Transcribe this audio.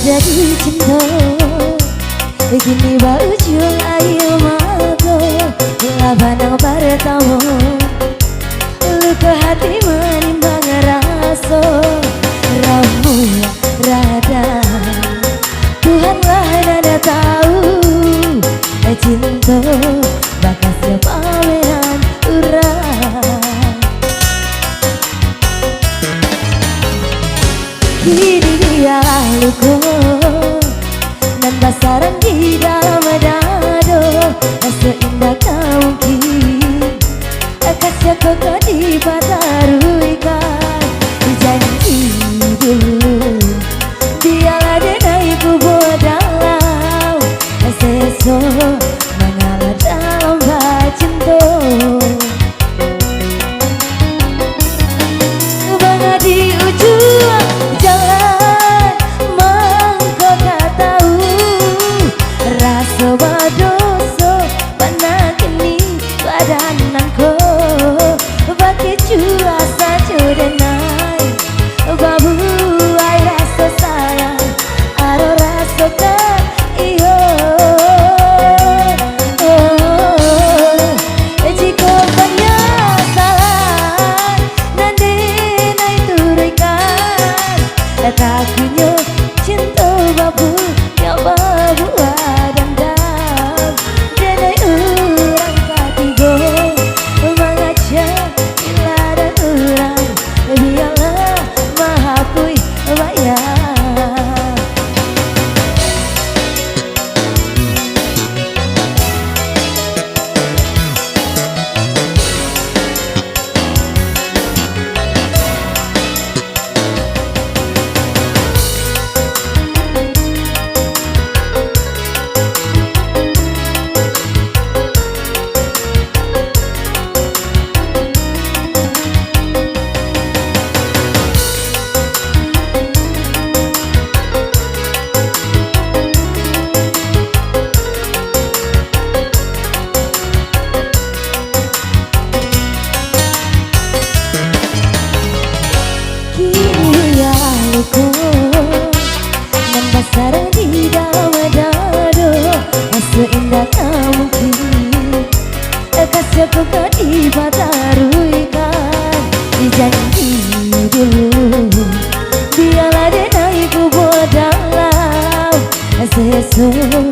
jadi cinta gini ujung ayo mato labanang pertama luka hati menimbang rasa ramu rada Tuhanlah nada tahu cinta bakas siapa mehan urang kini dia luka nan basaran di dalam dado seindah kau mungkin kasih kau dipataruikan janji dulu biarlah denaiku bodalau sesok mengalah dalam cinta bangga di ujung jalan mangkau tak tahu rasa badoso mana kini badananku bagi cuasa cudenai babu ai rasa sayang aro rasa tak iyo jika banyak salah nanti naik turunkan takutnya cinta babu ya babu adandam denai urang katigo mengajak bila ada urang biarlah mahapui bayar Sarang di dalam dado seindah kau mungkin kasih kau dipataruikan janji dulu biarlah denaiku bodalau sesok